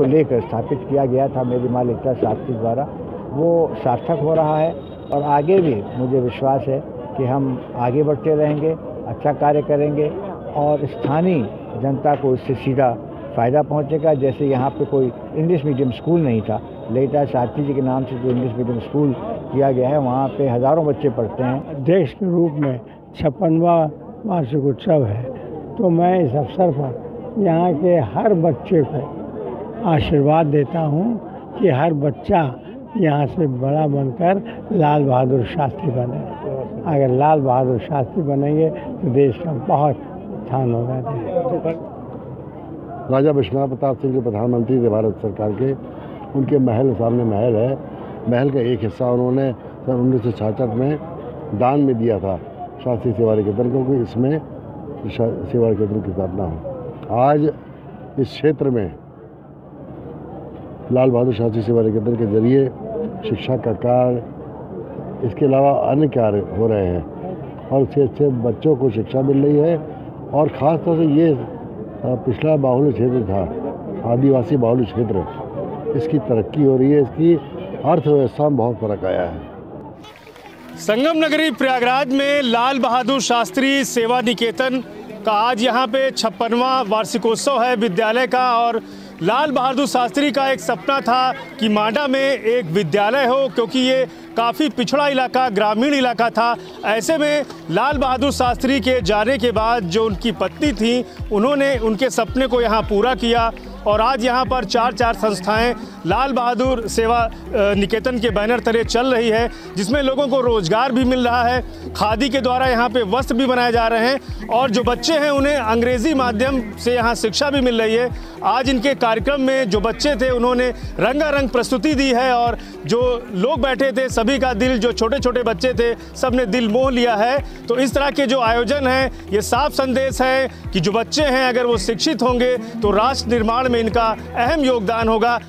को लेकर स्थापित किया गया था मेरी माँ ललिता शास्त्री द्वारा, वो सार्थक हो रहा है और आगे भी मुझे विश्वास है कि हम आगे बढ़ते रहेंगे, अच्छा कार्य करेंगे और स्थानीय जनता को इससे सीधा फ़ायदा पहुंचेगा। जैसे यहाँ पे कोई इंग्लिश मीडियम स्कूल नहीं था, ललिता शास्त्री जी के नाम से जो इंग्लिश मीडियम स्कूल किया गया है, वहाँ पे हज़ारों बच्चे पढ़ते हैं। देश के रूप में 56वां वार्षिक उत्सव है, तो मैं इस अवसर पर यहाँ के हर बच्चे को आशीर्वाद देता हूँ कि हर बच्चा यहाँ से बड़ा बनकर लाल बहादुर शास्त्री बने। अगर लाल बहादुर शास्त्री बनेंगे तो देश का बहुत उत्थान होगा। राजा विश्वनाथ प्रताप सिंह जो प्रधानमंत्री थे भारत सरकार के, उनके महल सामने महल है, महल का एक हिस्सा उन्होंने सन 1966 में दान में दिया था शास्त्री सेवा निकेतन को, कि इसमें सेवा निकेतन की स्थापना हो। आज इस क्षेत्र में लाल बहादुर शास्त्री सेवा निकेतन के जरिए शिक्षा का कार्य, इसके अलावा अन्य कार्य हो रहे हैं और अच्छे अच्छे बच्चों को शिक्षा मिल रही है। और ख़ास तौर से ये पिछला बाहुल्य क्षेत्र था, आदिवासी बाहुल्य क्षेत्र, इसकी तरक्की हो रही है, इसकी अर्थव्यवस्था में बहुत फर्क आया है। संगम नगरी प्रयागराज में लाल बहादुर शास्त्री सेवा निकेतन का आज यहाँ पे 56वां वार्षिकोत्सव है विद्यालय का। और लाल बहादुर शास्त्री का एक सपना था कि मांडा में एक विद्यालय हो, क्योंकि ये काफ़ी पिछड़ा इलाका, ग्रामीण इलाका था। ऐसे में लाल बहादुर शास्त्री के जाने के बाद जो उनकी पत्नी थी, उन्होंने उनके सपने को यहाँ पूरा किया और आज यहाँ पर चार संस्थाएं लाल बहादुर सेवा निकेतन के बैनर तले चल रही है, जिसमें लोगों को रोजगार भी मिल रहा है। खादी के द्वारा यहाँ पे वस्त्र भी बनाए जा रहे हैं और जो बच्चे हैं उन्हें अंग्रेजी माध्यम से यहाँ शिक्षा भी मिल रही है। आज इनके कार्यक्रम में जो बच्चे थे उन्होंने रंगारंग प्रस्तुति दी है और जो लोग बैठे थे सभी का दिल, जो छोटे छोटे बच्चे थे सब ने दिल मोह लिया है। तो इस तरह के जो आयोजन हैं, ये साफ संदेश है कि जो बच्चे हैं अगर वो शिक्षित होंगे तो राष्ट्र निर्माण में इनका अहम योगदान होगा।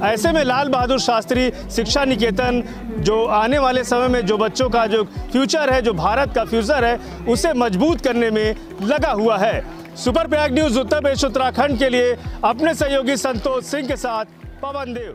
ऐसे में लाल बहादुर शास्त्री शिक्षा निकेतन जो आने वाले समय में जो बच्चों का जो फ्यूचर है, जो भारत का फ्यूचर है, उसे मजबूत करने में लगा हुआ है। सुपर प्रयाग न्यूज़ उत्तर प्रदेश उत्तराखंड के लिए अपने सहयोगी संतोष सिंह के साथ पवन देव।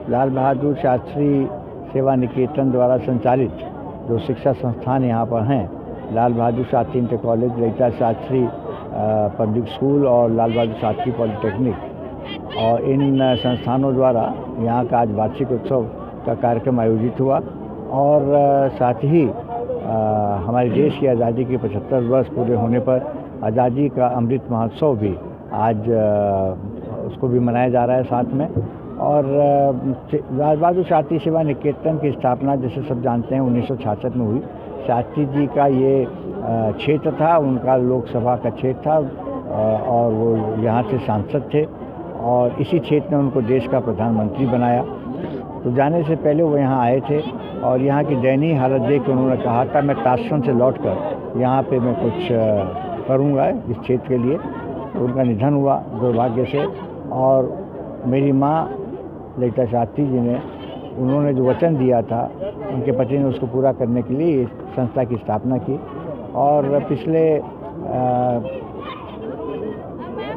लाल बहादुर शास्त्री सेवा निकेतन द्वारा संचालित जो शिक्षा संस्थान यहाँ पर हैं, Lal Bahadur Shastri inter college, Lalita Shastri public school और लाल बहादुर शास्त्री पॉलिटेक्निक, और इन संस्थानों द्वारा यहाँ का आज वार्षिक उत्सव का कार्यक्रम आयोजित हुआ। और साथ ही हमारे देश की आज़ादी के 75 वर्ष पूरे होने पर आज़ादी का अमृत महोत्सव भी आज उसको भी मनाया जा रहा है साथ में। और लाल बहादुर शास्त्री सेवा निकेतन की स्थापना जैसे सब जानते हैं 1966 में हुई। शास्त्री जी का ये क्षेत्र था, उनका लोकसभा का क्षेत्र था और वो यहाँ से सांसद थे और इसी क्षेत्र में उनको देश का प्रधानमंत्री बनाया। तो जाने से पहले वो यहाँ आए थे और यहाँ की दयनीय हालत देख कर उन्होंने कहा था मैं ताश्रम से लौटकर यहाँ पे मैं कुछ करूँगा इस क्षेत्र के लिए। तो उनका निधन हुआ दुर्भाग्य से, और मेरी माँ ललिता शास्त्री जी ने उन्होंने जो वचन दिया था, उनके पति ने उसको पूरा करने के लिए इस संस्था की स्थापना की और पिछले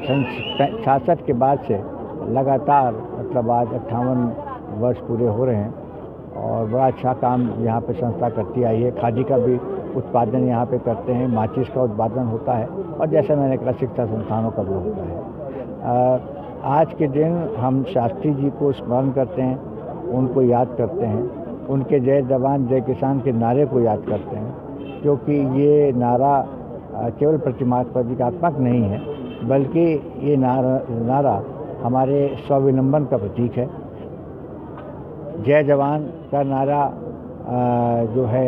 66 के बाद से लगातार मतलब आज 58 वर्ष पूरे हो रहे हैं और बड़ा अच्छा काम यहाँ पे संस्था करती आई है। खादी का भी उत्पादन यहाँ पे करते हैं, माचिस का उत्पादन होता है और जैसे मैंने कहा शिक्षा संस्थानों का भी होता है। आज के दिन हम शास्त्री जी को स्मरण करते हैं, उनको याद करते हैं, उनके जय जवान जय किसान के नारे को याद करते हैं, क्योंकि ये नारा केवल प्रतीकात्मक नहीं है बल्कि ये नारा हमारे स्वावलंबन का प्रतीक है। जय जवान का नारा जो है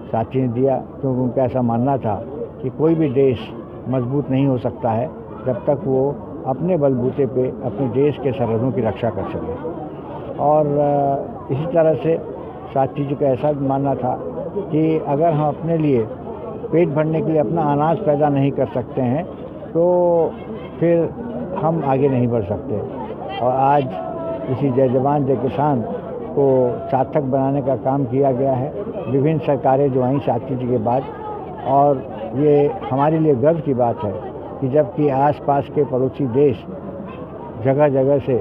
साथी ने दिया, क्योंकि उनका ऐसा मानना था कि कोई भी देश मजबूत नहीं हो सकता है जब तक वो अपने बलबूते पे अपने देश के सरहदों की रक्षा कर सके। और इसी तरह से साथी जी का ऐसा भी मानना था कि अगर हम अपने लिए पेट भरने के लिए अपना अनाज पैदा नहीं कर सकते हैं तो फिर हम आगे नहीं बढ़ सकते। और आज इसी जय जवान जय किसान को सार्थक बनाने का काम किया गया है। विभिन्न सरकारें जो आई साथी जी के बाद, और ये हमारे लिए गर्व की बात है कि जबकि आसपास के पड़ोसी देश जगह जगह से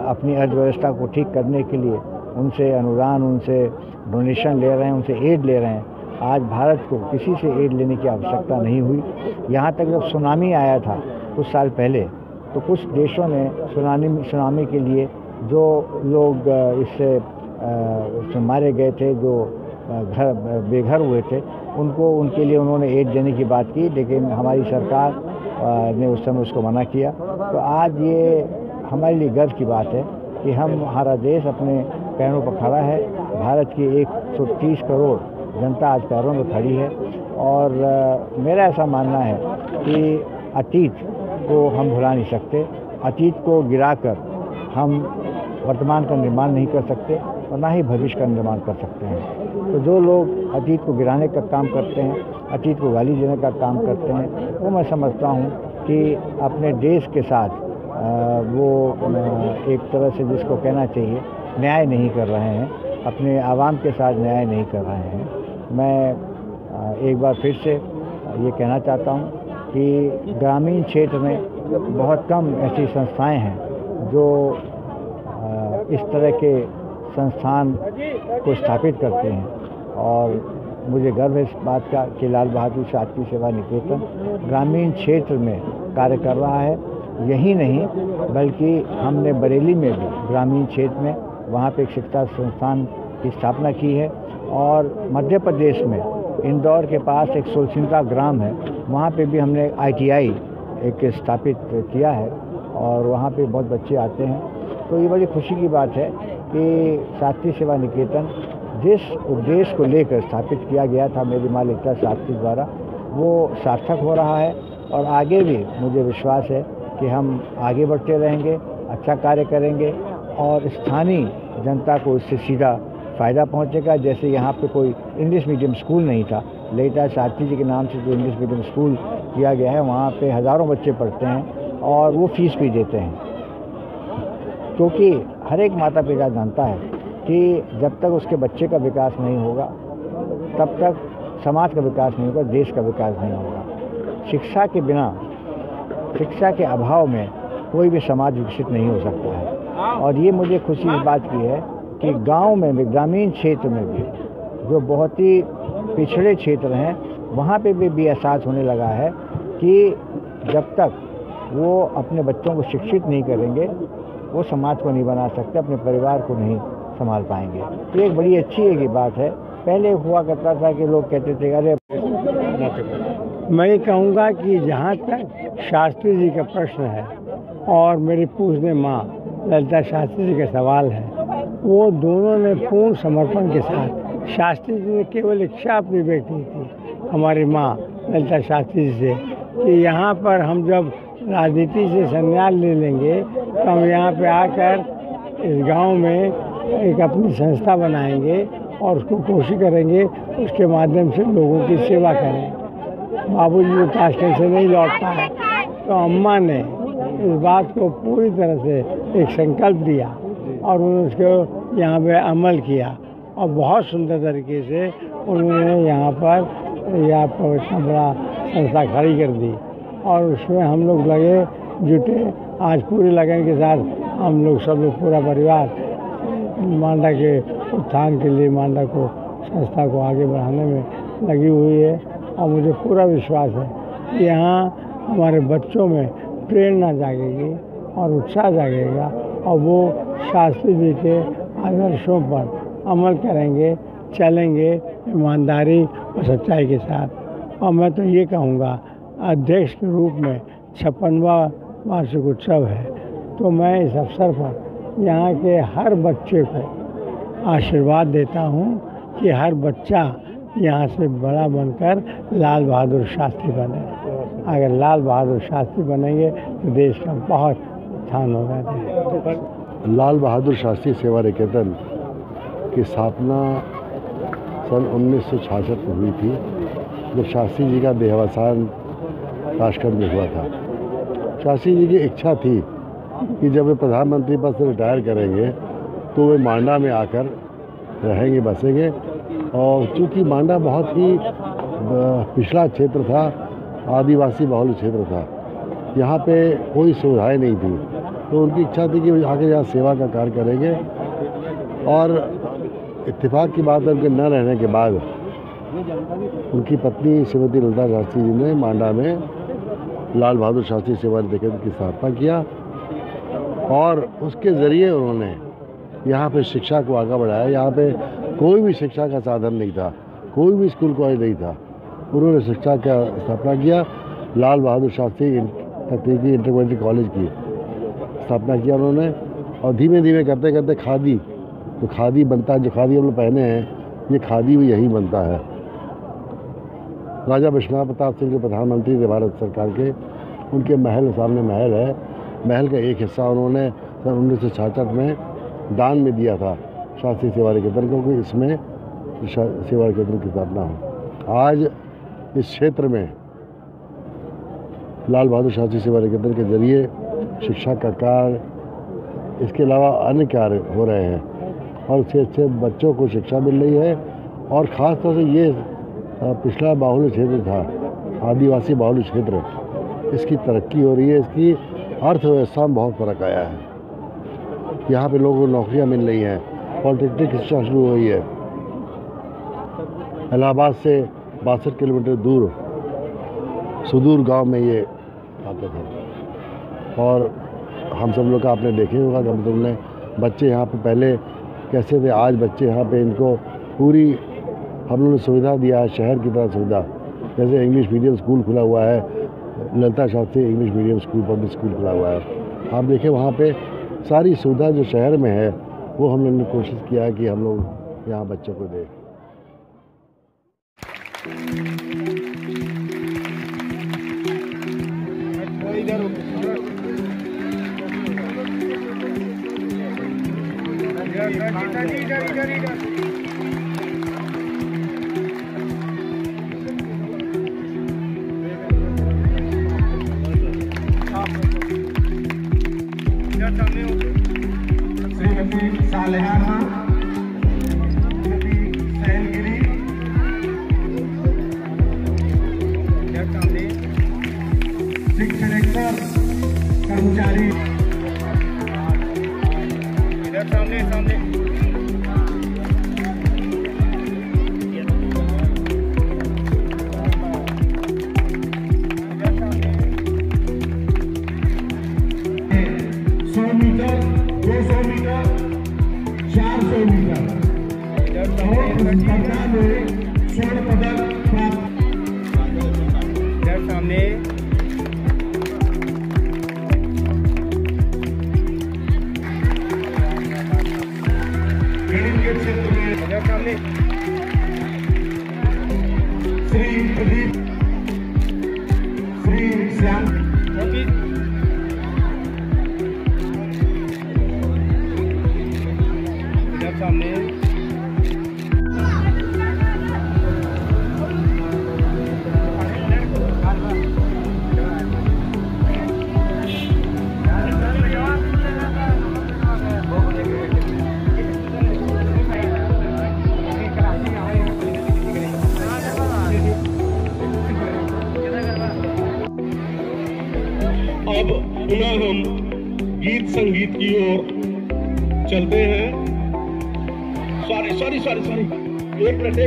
अपनी अर्थव्यवस्था को ठीक करने के लिए उनसे अनुदान, उनसे डोनेशन ले रहे हैं, उनसे एड ले रहे हैं, आज भारत को किसी से एड लेने की आवश्यकता नहीं हुई। यहाँ तक जब सुनामी आया था कुछ साल पहले तो कुछ देशों ने सुनामी के लिए जो लोग इससे मारे गए थे, जो बेघर हुए थे, उनके लिए उन्होंने एड देने की बात की, लेकिन हमारी सरकार ने उस समय उसको मना किया। तो आज ये हमारे लिए गर्व की बात है कि हमारा देश अपने पैरों पर खड़ा है। भारत की 130 करोड़ जनता आज पैरों में खड़ी है और मेरा ऐसा मानना है कि अतीत को हम भुला नहीं सकते। अतीत को गिराकर हम वर्तमान का निर्माण नहीं कर सकते और ना ही भविष्य का निर्माण कर सकते हैं। तो जो लोग अतीत को गिराने का काम करते हैं, अतीत को गाली देने का काम करते हैं, वो मैं समझता हूँ कि अपने देश के साथ वो एक तरह से जिसको कहना चाहिए न्याय नहीं कर रहे हैं, अपने आवाम के साथ न्याय नहीं कर रहे हैं। मैं एक बार फिर से ये कहना चाहता हूँ कि ग्रामीण क्षेत्र में बहुत कम ऐसी संस्थाएं हैं जो इस तरह के संस्थान को स्थापित करते हैं और मुझे गर्व है इस बात का कि लाल बहादुर शास्त्री सेवा निकेतन ग्रामीण क्षेत्र में कार्य कर रहा है। यही नहीं बल्कि हमने बरेली में भी ग्रामीण क्षेत्र में वहाँ पे एक शिक्षा संस्थान की स्थापना की है और मध्य प्रदेश में इंदौर के पास एक सुलसिंदा ग्राम है, वहाँ पे भी हमने ITI एक स्थापित किया है और वहाँ पे बहुत बच्चे आते हैं। तो ये बड़ी खुशी की बात है कि शास्त्री सेवा निकेतन जिस उद्देश्य को लेकर स्थापित किया गया था मेरी माँ ललिता शास्त्री द्वारा, वो सार्थक हो रहा है और आगे भी मुझे विश्वास है कि हम आगे बढ़ते रहेंगे, अच्छा कार्य करेंगे और स्थानीय जनता को इससे सीधा फ़ायदा पहुंचेगा। जैसे यहाँ पे कोई इंग्लिश मीडियम स्कूल नहीं था, ललिता शास्त्री जी के नाम से जो इंग्लिश मीडियम स्कूल किया गया है, वहाँ पे हज़ारों बच्चे पढ़ते हैं और वो फीस भी देते हैं, क्योंकि हर एक माता पिता जानता है कि जब तक उसके बच्चे का विकास नहीं होगा तब तक समाज का विकास नहीं होगा, देश का विकास नहीं होगा। शिक्षा के बिना, शिक्षा के अभाव में कोई भी समाज विकसित नहीं हो सकता है। और ये मुझे खुशी इस बात की है कि गांव में भी, ग्रामीण क्षेत्र में भी जो बहुत ही पिछड़े क्षेत्र हैं, वहाँ पे भी एहसास होने लगा है कि जब तक वो अपने बच्चों को शिक्षित नहीं करेंगे वो समाज को नहीं बना सकते, अपने परिवार को नहीं संभाल पाएंगे। तो एक बड़ी अच्छी एक बात है। पहले हुआ करता था कि लोग कहते थे अरे, मैं कहूँगा कि जहाँ तक शास्त्री जी का प्रश्न है और मेरी पूछने माँ ललिता शास्त्री जी का सवाल है, वो दोनों ने पूर्ण समर्पण के साथ, शास्त्री जी ने केवल इच्छा अपनी व्यक्ति थी हमारी माँ ललिता शास्त्री जी से कि यहाँ पर हम जब राजनीति से संन्यास ले लेंगे तो हम यहाँ पे आकर इस गांव में एक अपनी संस्था बनाएंगे और उसको कोशिश करेंगे उसके माध्यम से लोगों की सेवा करें। बाबूजी जो ताशकंद से नहीं लौट पाए तो अम्मा ने इस बात को पूरी तरह से एक संकल्प दिया और उन्होंने उसको यहाँ पे अमल किया और बहुत सुंदर तरीके से उन्होंने यहाँ पर यहाँ पर इतना बड़ा संस्था खड़ी कर दी और उसमें हम लोग लगे जुटे। आज पूरी लगन के साथ हम लोग सब लोग पूरा परिवार मांडा के उत्थान के लिए मांडा को संस्था को आगे बढ़ाने में लगी हुई है। और मुझे पूरा विश्वास है कि यहाँ हमारे बच्चों में प्रेरणा जागेगी और उत्साह जागेगा और वो शास्त्री जी के आदर्शों पर अमल करेंगे, चलेंगे ईमानदारी और सच्चाई के साथ। और मैं तो ये कहूँगा, अध्यक्ष के रूप में 56वां वार्षिक उत्सव है, तो मैं इस अवसर पर यहाँ के हर बच्चे को आशीर्वाद देता हूँ कि हर बच्चा यहाँ से बड़ा बनकर लाल बहादुर शास्त्री बने। अगर लाल बहादुर शास्त्री बनेंगे तो देश का बहुत उत्थान होगा। लाल बहादुर शास्त्री सेवा निकेतन की स्थापना सन 1966 में हुई थी, जब शास्त्री जी का देहावसान ताशकंद में हुआ था। शास्त्री जी की इच्छा थी कि जब वे प्रधानमंत्री पद से रिटायर करेंगे तो वे मांडा में आकर रहेंगे, बसेंगे। और चूँकि मांडा बहुत ही पिछड़ा क्षेत्र था, आदिवासी बहुल क्षेत्र था, यहाँ पे कोई सुविधाएं नहीं थी, तो उनकी इच्छा थी कि वे आकर यहाँ सेवा का कार्य करेंगे। और इत्तेफाक की बात है, उनके न रहने के बाद उनकी पत्नी श्रीमती ललिता शास्त्री जी ने मांडा में लाल बहादुर शास्त्री सेवा निकेतन की स्थापना किया और उसके ज़रिए उन्होंने यहाँ पे शिक्षा को आगे बढ़ाया। यहाँ पे कोई भी शिक्षा का साधन नहीं था, कोई भी स्कूल कॉलेज नहीं था। उन्होंने शिक्षा का स्थापना किया, लाल बहादुर शास्त्री तकनीकी इंटरमीडिएट कॉलेज की स्थापना किया उन्होंने। और धीमे धीमे करते करते खादी, तो खादी बनता है, जो खादी हम लोग पहने हैं, ये खादी भी यही बनता है। राजा विश्वनाथ प्रताप सिंह जो प्रधानमंत्री थे भारत सरकार के, उनके महल सामने महल है, महल का एक हिस्सा उन्होंने सन 1966 में दान में दिया था शास्त्री सेवा निकेतन को, कि इसमें सेवा निकेतन की स्थापना हो। आज इस क्षेत्र में लाल बहादुर शास्त्री सेवा निकेतन के जरिए शिक्षा का कार्य, इसके अलावा अन्य कार्य हो रहे हैं और उससे अच्छे बच्चों को शिक्षा मिल रही है। और ख़ास तौर से ये पिछड़ा बाहुल्य क्षेत्र था, आदिवासी बाहुल्य क्षेत्र, इसकी तरक्की हो रही है, इसकी अर्थव्यवस्था में बहुत फर्क आया है। यहाँ पे लोगों को नौकरियाँ मिल रही हैं, पॉलिटेक्निक शिक्षा शुरू हुई है। इलाहाबाद से 62 किलोमीटर दूर सुदूर गांव में ये आते थे। और हम सब लोग का आपने देखे होगा कि हम तुमने बच्चे यहाँ पे पहले कैसे थे, आज बच्चे यहाँ पे इनको पूरी हम लोगों ने सुविधा दिया है, शहर की तरह सुविधा। जैसे इंग्लिश मीडियम स्कूल खुला हुआ है, Lalita Shastri English medium school, public school खुला हुआ है। आप देखें वहाँ पे सारी सुविधा जो शहर में है वो हम लोगों ने कोशिश किया है कि हम लोग यहाँ बच्चों को दें। श्रीमती सालेहा, श्रीमती सैनगिरी, शिक्षक कर्मचारी इधर सामने सामने स्वर्ण पदक प्राप्त। इधर सामने गणित के क्षेत्र में इधर सामने श्री प्रदीप, श्री श्याम, इधर सामने अब पुनः हम गीत संगीत की ओर चलते हैं। सॉरी एक मिनट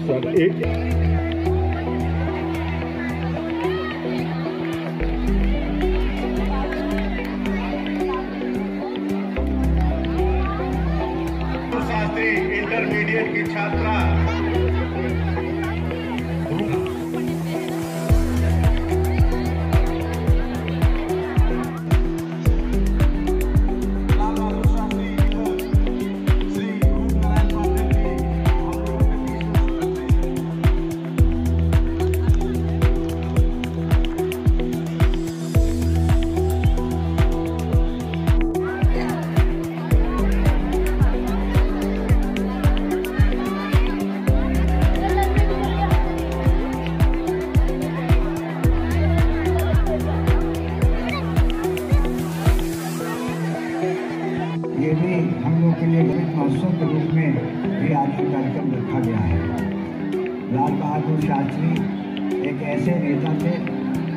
सर एक शास्त्री इंटरमीडिएट की छात्रा ये भी हम लोग के लिए एक महोत्सव के रूप में भी आज का कार्यक्रम रखा गया है। लाल बहादुर शास्त्री एक ऐसे नेता थे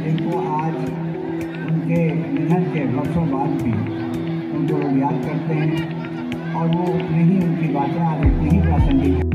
जिनको आज उनके निधन के वर्षों बाद भी उनको लोग याद करते हैं और वो उतनी ही उनकी बातें आज इतनी ही प्रासंगिक हैं।